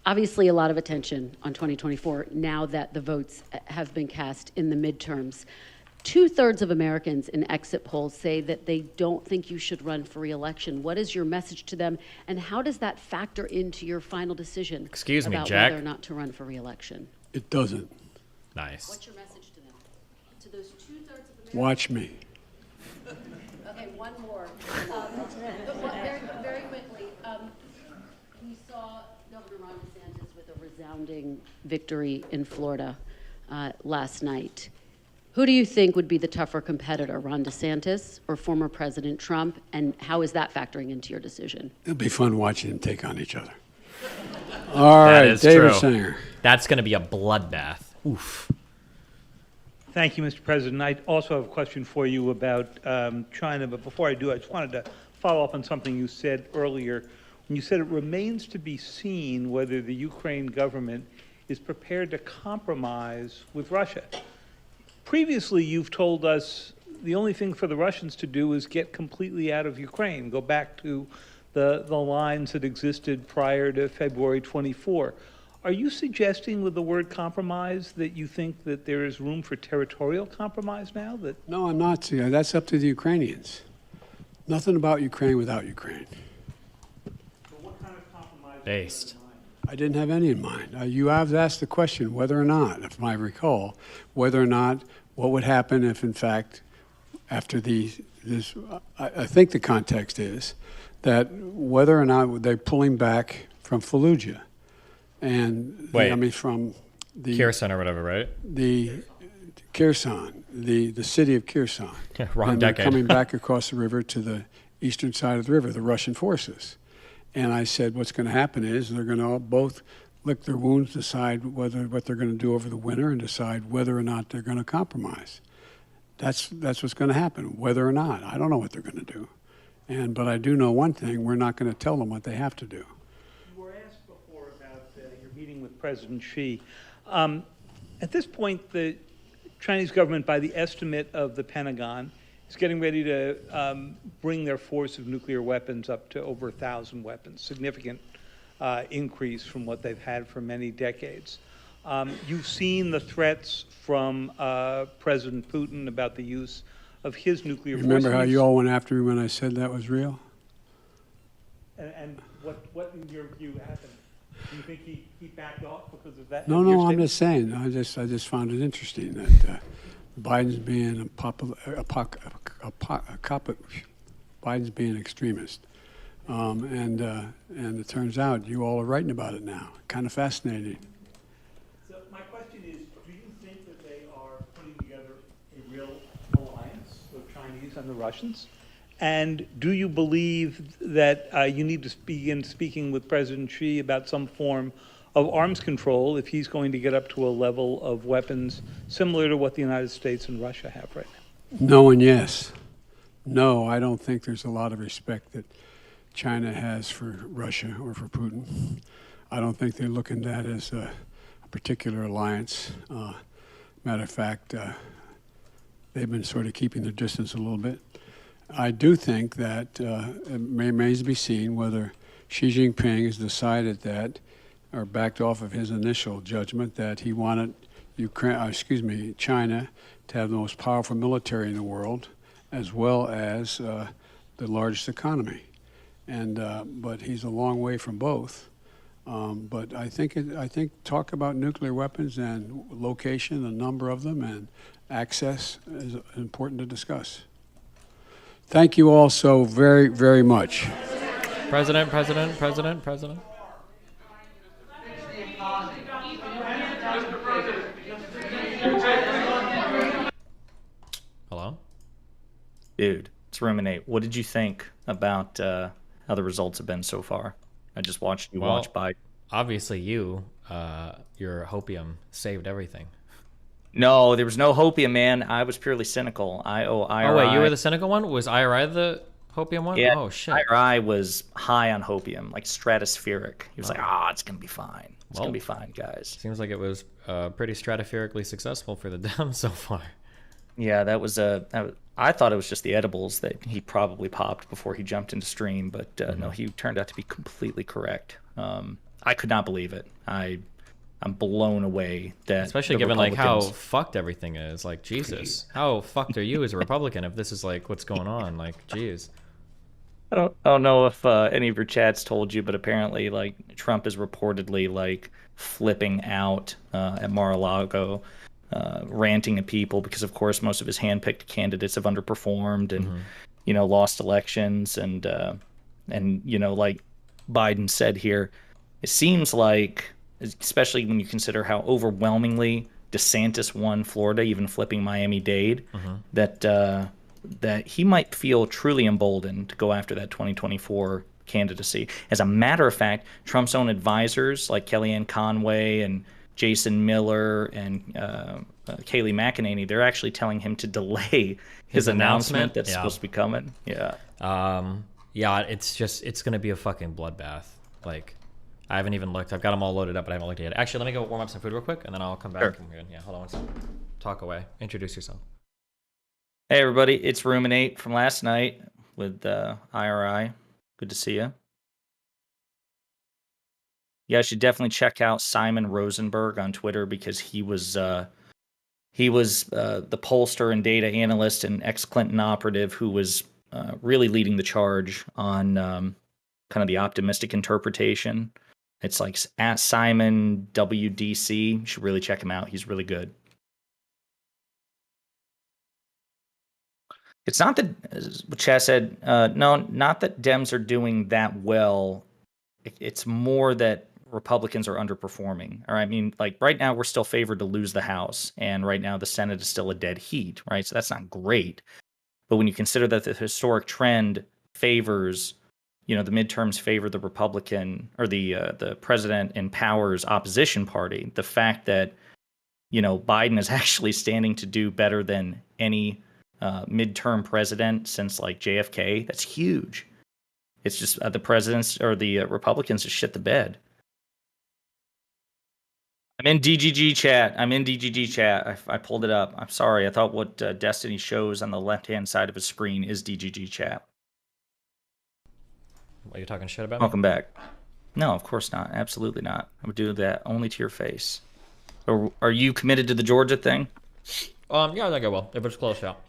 Obviously, a lot of attention on 2024 now that the votes have been cast in the midterms. 2/3 of Americans in exit polls say that they don't think you should run for re-election. What is your message to them, and how does that factor into your final decision about Jack? whether or not to run for re-election? It doesn't. Nice. What's your message to them? To those 2/3 of Americans? Watch me. Okay, one more. Very quickly, we saw Governor Ron DeSantis with a resounding victory in Florida last night. Who do you think would be the tougher competitor, Ron DeSantis or former President Trump, and how is that factoring into your decision? It'll be fun watching them take on each other. All That right, is David true. Sanger. That's going to be a bloodbath. Oof. Thank you, Mr. President. I also have a question for you about China, but before I do, I just wanted to follow up on something you said earlier. When you said it remains to be seen whether the Ukraine government is prepared to compromise with Russia. Previously, you've told us the only thing for the Russians to do is get completely out of Ukraine, go back to the lines that existed prior to February 24. Are you suggesting with the word compromise that you think that there is room for territorial compromise now? No, I'm not. See, that's up to the Ukrainians. Nothing about Ukraine without Ukraine. What kind of compromise? Based. I didn't have any in mind. You have asked the question whether or not, if I recall, whether or not what would happen if, in fact, after this, I think the context is that whether or not they're pulling back from Fallujah. And Wait. I mean, from the Kherson or whatever, right? the Kherson, the city of Kherson. Yeah, wrong and they're decade. coming back across the river to the eastern side of the river, the Russian forces. And I said, what's going to happen is they're going to both lick their wounds, decide what they're going to do over the winter, and decide whether or not they're going to compromise. That's what's going to happen, whether or not. I don't know what they're going to do. But I do know one thing, we're not going to tell them what they have to do. You were asked before about your meeting with President Xi. At this point, the Chinese government, by the estimate of the Pentagon, is getting ready to bring their force of nuclear weapons up to over 1,000 weapons, significant increase from what they've had for many decades. You've seen the threats from President Putin about the use of his nuclear force. Remember how you all went after me when I said that was real? And what in your view happened? Do you think he backed off because of that? No, your I'm statement? just saying. I just found it interesting that Biden's being Biden's being extremist, and it turns out you all are writing about it now. Kind of fascinating. So my question is, do you think that they are putting together a real alliance of Chinese and the Russians? And do you believe that you need to begin speaking with President Xi about some form of arms control if he's going to get up to a level of weapons similar to what the United States and Russia have right now? No and yes. No, I don't think there's a lot of respect that China has for Russia or for Putin. I don't think they look at that as a particular alliance. Matter of fact, they've been sort of keeping their distance a little bit. I do think that it remains to be seen whether Xi Jinping has decided that, or backed off of his initial judgment that he wanted China to have the most powerful military in the world, as well as the largest economy. But he's a long way from both. But I think talk about nuclear weapons and location, the number of them, and access is important to discuss. Thank you all so very, very much. President. Hello? Dude, it's Ruminate. What did you think about how the results have been so far? I just watched you watch Biden. Obviously your hopium saved everything. No, there was no hopium, man. I was purely cynical. IRI. Oh, wait, you were the cynical one? Was IRI the hopium one? Yeah, Oh, shit. IRI was high on hopium, like stratospheric. He was like, it's going to be fine. It's going to be fine, guys. Seems like it was pretty stratospherically successful for the Dems so far. Yeah, I thought it was just the edibles that he probably popped before he jumped into stream, but no, he turned out to be completely correct. I could not believe it. I'm blown away that, Especially the given like how Republicans- fucked everything is. Like, Jesus, how fucked are you as a Republican if this is like what's going on? Like, jeez. I don't know if any of your chats told you, but apparently, like, Trump is reportedly like flipping out at Mar-a-Lago, ranting at people because, of course, most of his handpicked candidates have underperformed and lost elections, and like Biden said here, it seems like, especially when you consider how overwhelmingly DeSantis won Florida, even flipping Miami-Dade, that he might feel truly emboldened to go after that 2024 candidacy. As a matter of fact, Trump's own advisors like Kellyanne Conway and Jason Miller and Kayleigh McEnany, they're actually telling him to delay his announcement that's supposed to be coming. Yeah. Yeah, it's going to be a fucking bloodbath. Like, I haven't even looked. I've got them all loaded up, but I haven't looked yet. Actually, let me go warm up some food real quick, and then I'll come back. Sure. And yeah, hold on one second. Talk away. Introduce yourself. Hey, everybody. It's Ruminate from last night with IRI. Good to see you. You guys should definitely check out Simon Rosenberg on Twitter because he was the pollster and data analyst and ex-Clinton operative who was really leading the charge on kind of the optimistic interpretation. It's like at Simon WDC. You should really check him out. He's really good. It's not that, as Chaz said, no, not that Dems are doing that well. It's more that Republicans are underperforming. Or I mean, like right now we're still favored to lose the House, and right now the Senate is still a dead heat, right? So that's not great. But when you consider that the historic trend favors, the midterms favor the Republican or the president in power's opposition party, the fact that Biden is actually standing to do better than any midterm president since like JFK, that's huge. It's just the presidents or the Republicans just shit the bed. I'm in DGG chat. I pulled it up. I'm sorry. I thought what Destiny shows on the left-hand side of his screen is DGG chat. Are you talking shit about me? Welcome back. No, of course not. Absolutely not. I would do that only to your face. Or are you committed to the Georgia thing? Yeah, I think I will. If it's close out.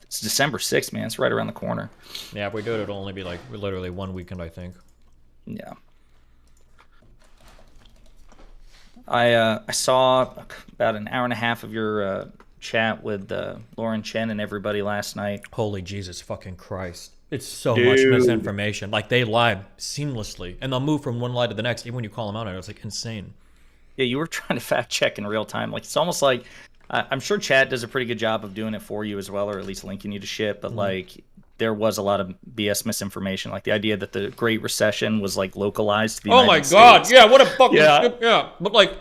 It's December 6th, man. It's right around the corner. Yeah, if we do it, it'll only be like literally one weekend, I think. Yeah. I saw about an hour and a half of your chat with Lauren Chen and everybody last night. Holy Jesus fucking Christ. It's so much misinformation. Like, they lie seamlessly, and they'll move from one lie to the next, even when you call them out on it. It's like insane. Yeah, you were trying to fact check in real time. Like, it's almost like, I'm sure chat does a pretty good job of doing it for you as well, or at least linking you to shit, but like, there was a lot of BS misinformation. Like the idea that the Great Recession was like localized to the United States. God, yeah, what a fucking but like,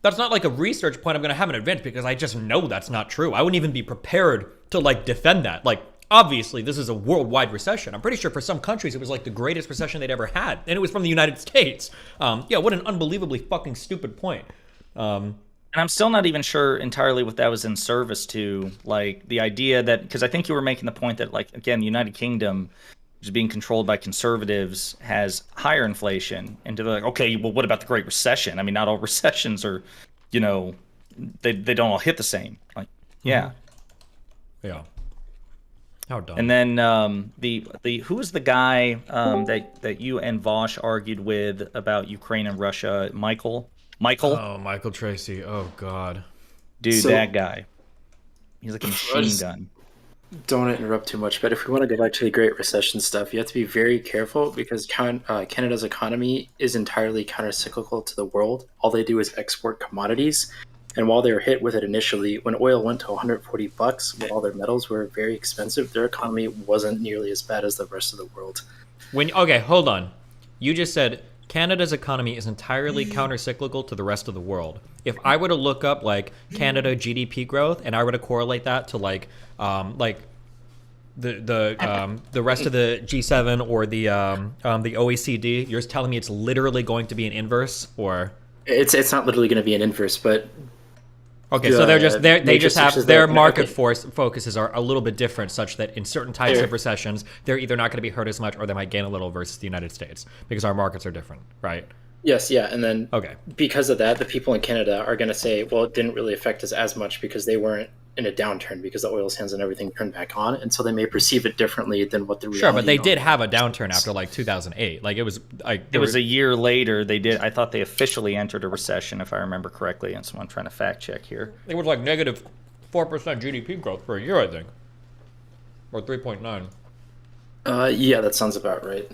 that's not like a research point I'm gonna have in advance because I just know that's not true. I wouldn't even be prepared to like defend that. Like, obviously this is a worldwide recession. I'm pretty sure for some countries it was like the greatest recession they'd ever had, and it was from the United States. Yeah, what an unbelievably fucking stupid point. And I'm still not even sure entirely what that was in service to. Like the idea that, because I think you were making the point that, like, again, the United Kingdom, which is being controlled by conservatives, has higher inflation. And they're like, okay, well, what about the Great Recession? I mean, not all recessions are, they don't all hit the same. Like, yeah. Yeah. How dumb. And then who was the guy that you and Vaush argued with about Ukraine and Russia? Michael? Oh, Michael Tracy. Oh, God. Dude, that guy. He's like a machine gun. Don't want to interrupt too much, but if we want to go back to the Great Recession stuff, you have to be very careful because Canada's economy is entirely counter-cyclical to the world. All they do is export commodities. And while they were hit with it initially, when oil went to $140, when all their metals were very expensive, their economy wasn't nearly as bad as the rest of the world. Okay, hold on. You just said Canada's economy is entirely counter-cyclical to the rest of the world. If I were to look up like Canada GDP growth and I were to correlate that to like the rest of the G7 or the OECD, you're just telling me it's literally going to be an inverse, or It's not literally going to be an inverse, but Okay, so they're just they just have their market okay. force focuses are a little bit different, such that in certain types of recessions, they're either not going to be hurt as much or they might gain a little versus the United States because our markets are different, right? Yes, yeah, and then Okay. because of that, the people in Canada are going to say, well, it didn't really affect us as much because they weren't in a downturn because the oil sands and everything turned back on, and so they may perceive it differently than what the reality. Sure, but they did normally have a is. downturn after like 2008. Like it was like It was a year later. They did. I thought they officially entered a recession, if I remember correctly. And so I'm trying to fact check here. it was like negative 4% GDP growth for a year, I think, or 3.9. Yeah, that sounds about right.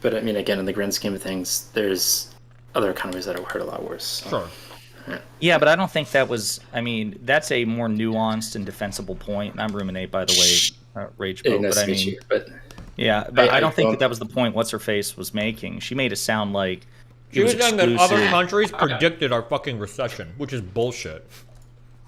But I mean, again, in the grand scheme of things, there's other economies that are hurt a lot worse. So. Sure. Yeah, but I don't think that was. I mean, that's a more nuanced and defensible point. And I'm Ruminate, by the way, RagePope. Nice But I to meet mean, you, but yeah, but I don't think don't- that was the point. What's her face was making. She made it sound like She it was was saying that other exclusive. countries predicted our fucking recession, which is bullshit.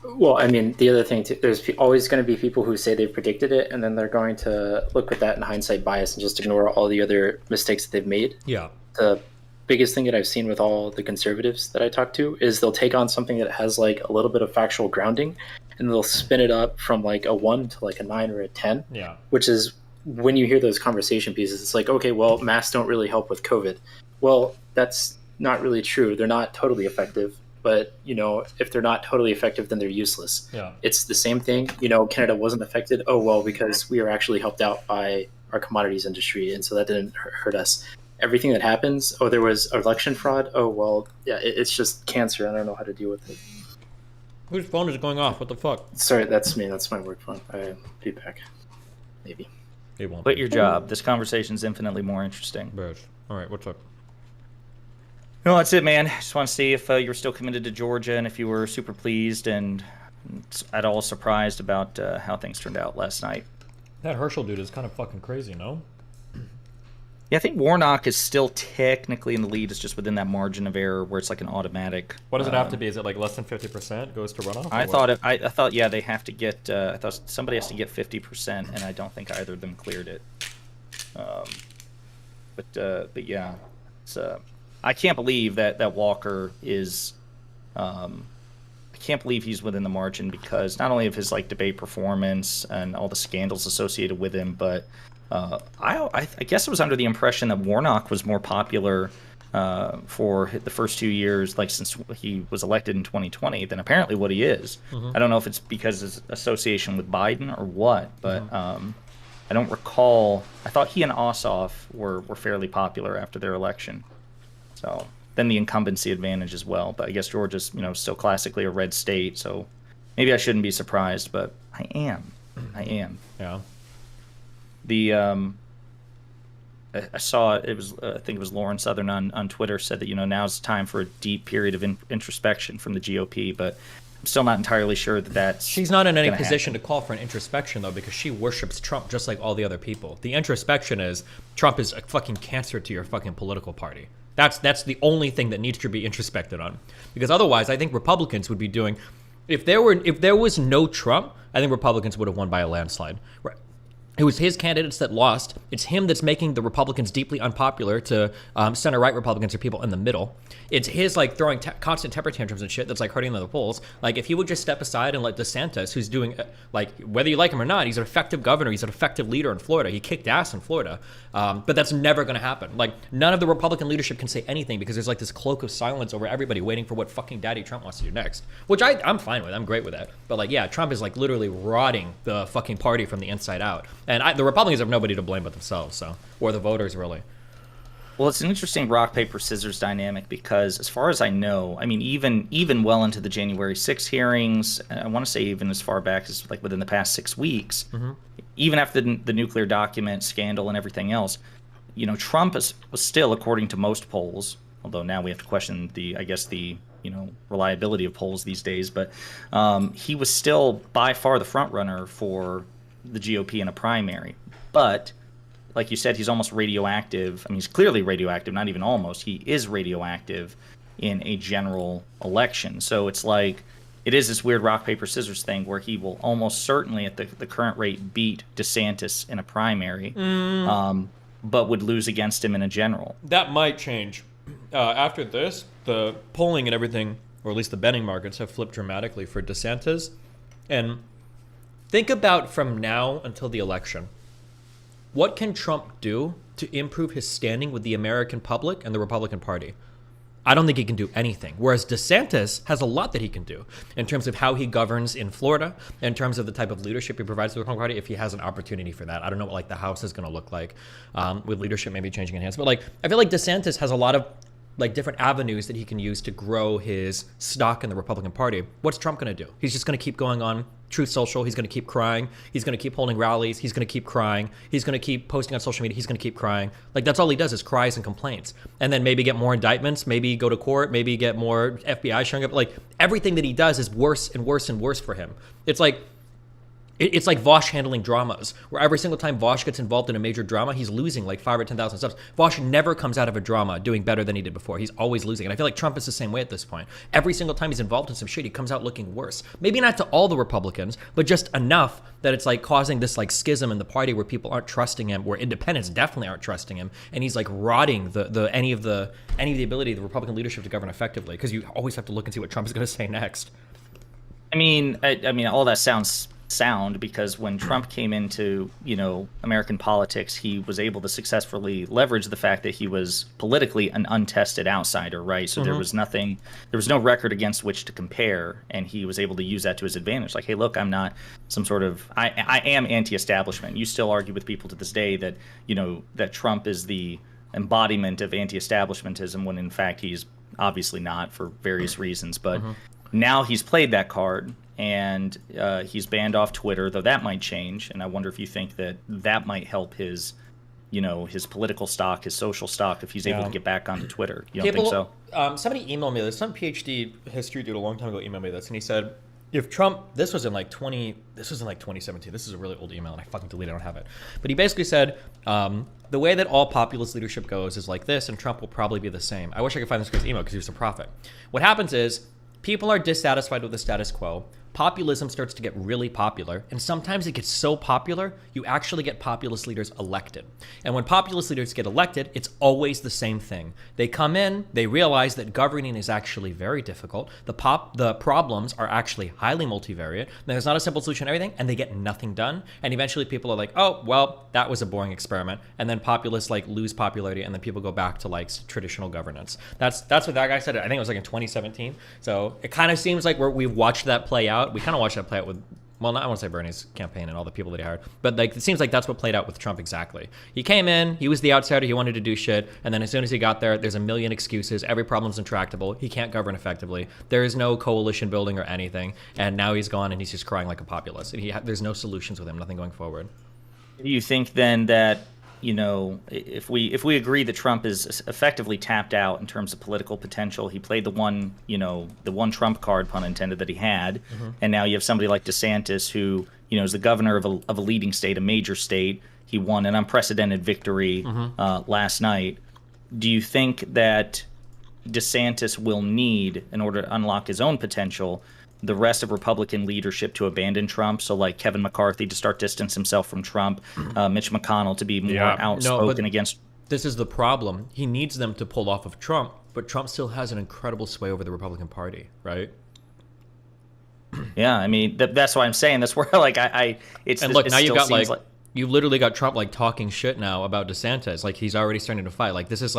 well, I mean, the other thing too, there's always going to be people who say they've predicted it, and then they're going to look at that in hindsight bias and just ignore all the other mistakes that they've made. Yeah. The biggest thing that I've seen with all the conservatives that I talk to is they'll take on something that has like a little bit of factual grounding, and they'll spin it up from like a 1 to like a 9 or a 10. Yeah. Which is when you hear those conversation pieces, it's like, okay, well, masks don't really help with COVID. Well, that's not really true. They're not totally effective, but you know, if they're not totally effective, then they're useless. Yeah. It's the same thing. You know, Canada wasn't affected. Oh, well, because we are actually helped out by our commodities industry, and so that didn't hurt us. Everything that happens, oh, there was election fraud. Oh, well, yeah, it's just cancer. I don't know how to deal with it. Whose phone is going off? What the fuck? Sorry, that's me. That's my work phone. I'll be back. Maybe. It won't. Quit your job. This conversation is infinitely more interesting. Bears. All right, what's up? No, that's it, man. Just want to see if you were still committed to Georgia and if you were super pleased and at all surprised about how things turned out last night. That Herschel dude is kind of fucking crazy, no? Yeah, I think Warnock is still technically in the lead. It's just within that margin of error where it's like an automatic. What does it have to be? Is it like less than 50% goes to runoff? I or thought what? I thought yeah they have to get. I thought somebody has to get 50%, and I don't think either of them cleared it. But yeah, it's I can't believe that Walker is. I can't believe he's within the margin because not only of his like debate performance and all the scandals associated with him, but I guess I was under the impression that Warnock was more popular for the first 2 years, like since he was elected in 2020, than apparently what he is. I don't know if it's because of his association with Biden or what, but I don't recall. I thought he and Ossoff were fairly popular after their election. So then the incumbency advantage as well. But I guess Georgia's still classically a red state, so maybe I shouldn't be surprised, but I am. Yeah. The I saw it was I think it was Lauren Southern on Twitter said that now's time for a deep period of introspection from the GOP, but I'm still not entirely sure that that's She's not in any gonna position happen. to call for an introspection, though, because she worships Trump just like all the other people. The introspection is Trump is a fucking cancer to your fucking political party. That's the only thing that needs to be introspected on. Because otherwise, I think Republicans would be doing... If there was no Trump, I think Republicans would have won by a landslide. Right. It was his candidates that lost. It's him that's making the Republicans deeply unpopular to center-right Republicans or people in the middle. It's his throwing constant temper tantrums and shit that's hurting the polls. If he would just step aside and let DeSantis, who's doing whether you like him or not, he's an effective governor. He's an effective leader in Florida. He kicked ass in Florida, but that's never going to happen. None of the Republican leadership can say anything because there's this cloak of silence over everybody waiting for what fucking Daddy Trump wants to do next. Which I'm fine with. I'm great with that. But yeah, Trump is literally rotting the fucking party from the inside out. And the Republicans have nobody to blame but themselves, or the voters, really. Well, it's an interesting rock paper scissors dynamic because, as far as I know, I mean, even well into the January 6 hearings, I want to say even as far back as within the past 6 weeks, even after the nuclear document scandal and everything else, Trump was still, according to most polls, although now we have to question the reliability of polls these days, but he was still by far the front runner for the GOP in a primary. But like you said, he's almost radioactive. I mean, he's clearly radioactive, not even almost. He is radioactive in a general election. So it's it is this weird rock, paper, scissors thing where he will almost certainly at the current rate beat DeSantis in a primary, but would lose against him in a general. That might change. After this, the polling and everything or at least the betting markets have flipped dramatically for DeSantis. And think about from now until the election, what can Trump do to improve his standing with the American public and the Republican Party? I don't think he can do anything. Whereas DeSantis has a lot that he can do in terms of how he governs in Florida, in terms of the type of leadership he provides to the Republican Party, if he has an opportunity for that. I don't know what like the House is going to look like with leadership maybe changing hands. But like I feel like DeSantis has a lot of like different avenues that he can use to grow his stock in the Republican Party. What's Trump going to do? He's just going to keep going on Truth Social. He's going to keep crying. He's going to keep holding rallies. He's going to keep crying. He's going to keep posting on social media. He's going to keep crying. Like that's all he does is cries and complaints. And then maybe get more indictments, maybe go to court, maybe get more FBI showing up. Like everything that he does is worse and worse and worse for him. It's like Vaush handling dramas, where every single time Vaush gets involved in a major drama, he's losing like 5,000 or 10,000 subs. Vaush never comes out of a drama doing better than he did before. He's always losing. And I feel like Trump is the same way at this point. Every single time he's involved in some shit, he comes out looking worse. Maybe not to all the Republicans, but just enough that it's like causing this like schism in the party where people aren't trusting him, where independents definitely aren't trusting him. And he's like rotting any of the ability of the Republican leadership to govern effectively, because you always have to look and see what Trump is going to say next. I mean, all that sounds sound, because when Trump came into, American politics, he was able to successfully leverage the fact that he was politically an untested outsider, right? So there was no record against which to compare, and he was able to use that to his advantage. Like, hey, look, I'm not some sort of, I am anti-establishment. You still argue with people to this day that, that Trump is the embodiment of anti-establishmentism, when in fact he's obviously not, for various reasons. But now he's played that card, and he's banned off Twitter, though that might change. And I wonder if you think that might help his, his political stock, his social stock, if he's able to get back onto Twitter. You don't think so? Somebody emailed me this. Some PhD history dude a long time ago emailed me this, and he said, if Trump, this was in like 2017. This is a really old email, and I fucking deleted it. I don't have it. But he basically said, the way that all populist leadership goes is like this, and Trump will probably be the same. I wish I could find this guy's email because he was a prophet. What happens is, people are dissatisfied with the status quo. Populism starts to get really popular, and sometimes it gets so popular, you actually get populist leaders elected. And when populist leaders get elected, it's always the same thing. They come in, they realize that governing is actually very difficult. The problems are actually highly multivariate. There's not a simple solution to everything, and they get nothing done. And eventually people are like, oh, well, that was a boring experiment. And then populists like lose popularity, and then people go back to like traditional governance. That's what that guy said. I think it was like in 2017. So it kind of seems like we've watched that play out. We kind of watched that play out with, well, not I want to say Bernie's campaign and all the people that he hired, but like it seems like that's what played out with Trump exactly. He came in, he was the outsider, he wanted to do shit, and then as soon as he got there, there's a million excuses. Every problem's intractable. He can't govern effectively. There is no coalition building or anything, and now he's gone and he's just crying like a populist. And there's no solutions with him, nothing going forward. Do you think then that, if we agree that Trump is effectively tapped out in terms of political potential, he played the one Trump card, pun intended, that he had, and now you have somebody like DeSantis who, is the governor of a leading state, a major state. He won an unprecedented victory last night. Do you think that DeSantis will need, in order to unlock his own potential, the rest of Republican leadership to abandon Trump? So like Kevin McCarthy to start distance himself from Trump, Mitch McConnell to be more outspoken against. This is the problem. He needs them to pull off of Trump, but Trump still has an incredible sway over the Republican Party, right? Yeah, I mean, that's why I'm saying that's where like it's. And look, now you've got like you literally got Trump like talking shit now about DeSantis. Like he's already starting to fight. Like this is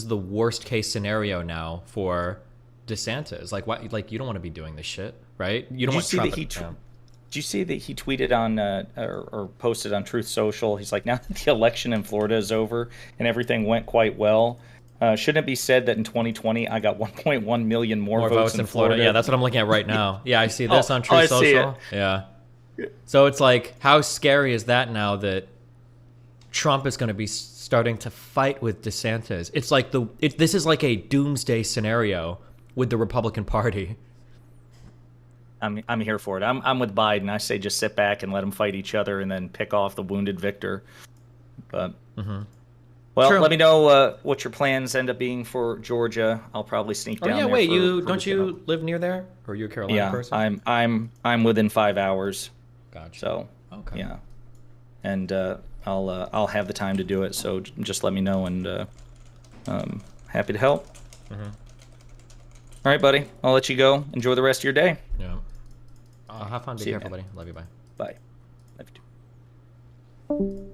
the worst case scenario now for DeSantis. Like why? Like you don't want to be doing this shit, right? You don't want Trump. Did you see that he tweeted on or posted on Truth Social? He's like, now that the election in Florida is over and everything went quite well, shouldn't it be said that in 2020 I got 1.1 million more votes in Florida? Yeah, that's what I'm looking at right now. Yeah, I see this on Truth Social. Yeah. So it's like, how scary is that now that Trump is going to be starting to fight with DeSantis? It's like this is like a doomsday scenario with the Republican Party. I'm here for it. I'm with Biden. I say just sit back and let them fight each other and then pick off the wounded victor. But well, True. Let me know what your plans end up being for Georgia. I'll probably sneak down. Oh yeah, there wait, don't you live near there, or are you a Carolina person? I'm within 5 hours. Gotcha. So okay. Yeah, and I'll have the time to do it. So just let me know, and happy to help. All right, buddy. I'll let you go. Enjoy the rest of your day. Yeah. Have fun. Be See you, careful, man. buddy. Love you. Bye. Bye. Love you too.